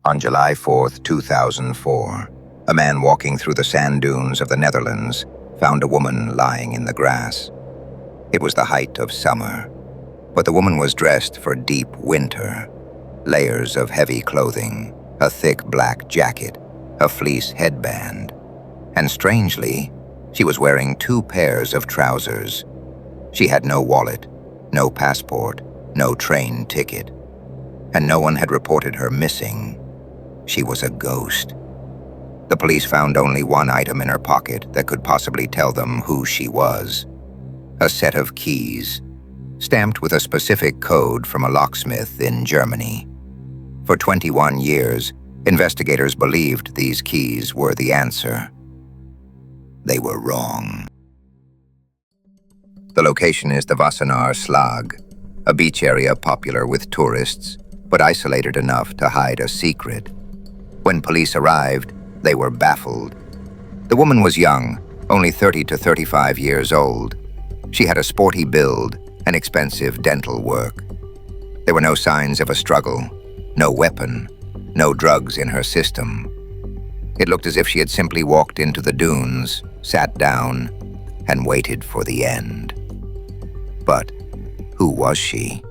On July 4th, 2004, a man walking through the sand dunes of the Netherlands found a woman lying in the grass. It was the height of summer, but the woman was dressed for deep winter. Layers of heavy clothing, a thick black jacket, a fleece headband. And strangely, she was wearing 2 pairs of trousers. She had no wallet, no passport, no train ticket. And no one had reported her missing. She was a ghost. The police found only one item in her pocket that could possibly tell them who she was. A set of keys, stamped with a specific code from a locksmith in Germany. For 21 years, investigators believed these keys were the answer. They were wrong. The location is the Wassenaar Slag, a beach area popular with tourists, but isolated enough to hide a secret. When police arrived, they were baffled. The woman was young, only 30 to 35 years old. She had a sporty build and expensive dental work. There were no signs of a struggle, no weapon, no drugs in her system. It looked as if she had simply walked into the dunes, sat down, and waited for the end. But who was she?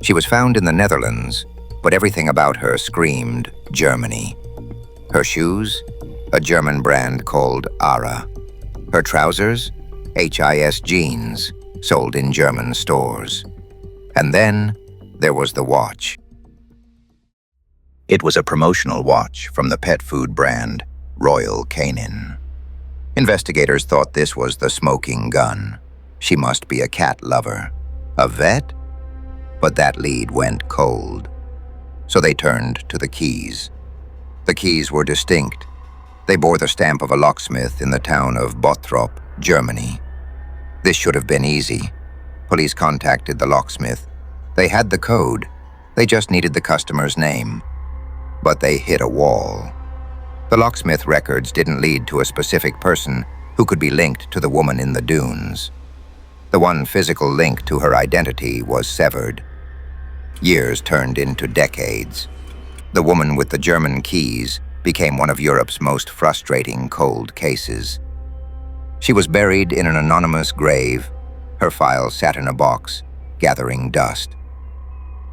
She was found in the Netherlands, but everything about her screamed Germany. Her shoes? A German brand called Ara. Her trousers? HIS jeans, sold in German stores. And then there was the watch. It was a promotional watch from the pet food brand Royal Canin. Investigators thought this was the smoking gun. She must be a cat lover. A vet? But that lead went cold. So they turned to the keys. The keys were distinct. They bore the stamp of a locksmith in the town of Bottrop, Germany. This should have been easy. Police contacted the locksmith. They had the code. They just needed the customer's name. But they hit a wall. The locksmith records didn't lead to a specific person who could be linked to the woman in the dunes. The one physical link to her identity was severed. Years turned into decades. The woman with the German keys became one of Europe's most frustrating cold cases. She was buried in an anonymous grave. Her file sat in a box, gathering dust.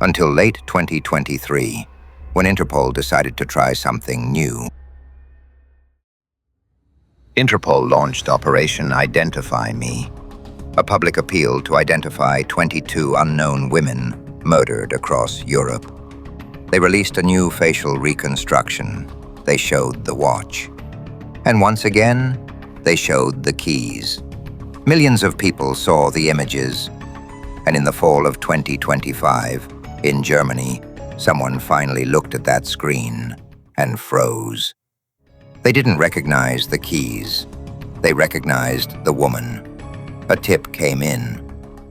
Until late 2023, when Interpol decided to try something new. Interpol launched Operation Identify Me, a public appeal to identify 22 unknown women murdered across Europe. They released a new facial reconstruction. They showed the watch. And once again, they showed the keys. Millions of people saw the images. And in the fall of 2025, in Germany, someone finally looked at that screen and froze. They didn't recognize the keys. They recognized the woman. A tip came in.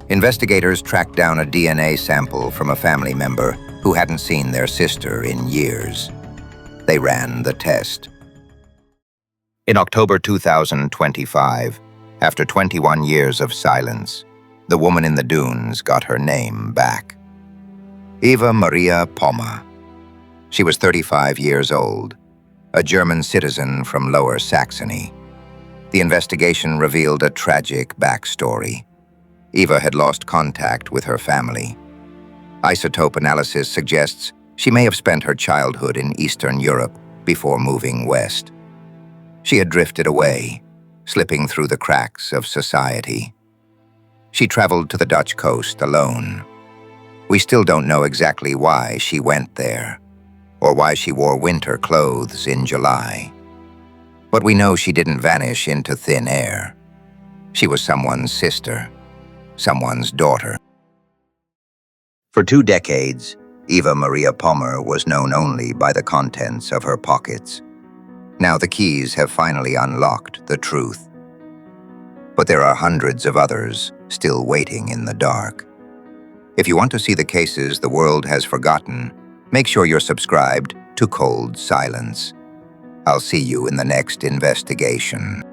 Investigators tracked down a DNA sample from a family member who hadn't seen their sister in years. They ran the test. In October 2025, after 21 years of silence, the woman in the dunes got her name back. Eva Maria Pommer. She was 35 years old, a German citizen from Lower Saxony. The investigation revealed a tragic backstory. Eva had lost contact with her family. Isotope analysis suggests she may have spent her childhood in Eastern Europe before moving west. She had drifted away, slipping through the cracks of society. She traveled to the Dutch coast alone. We still don't know exactly why she went there, or why she wore winter clothes in July. But we know she didn't vanish into thin air. She was someone's sister, someone's daughter. For 2 decades, Eva Maria Pommer was known only by the contents of her pockets. Now the keys have finally unlocked the truth. But there are hundreds of others still waiting in the dark. If you want to see the cases the world has forgotten, make sure you're subscribed to Cold Silence. I'll see you in the next investigation.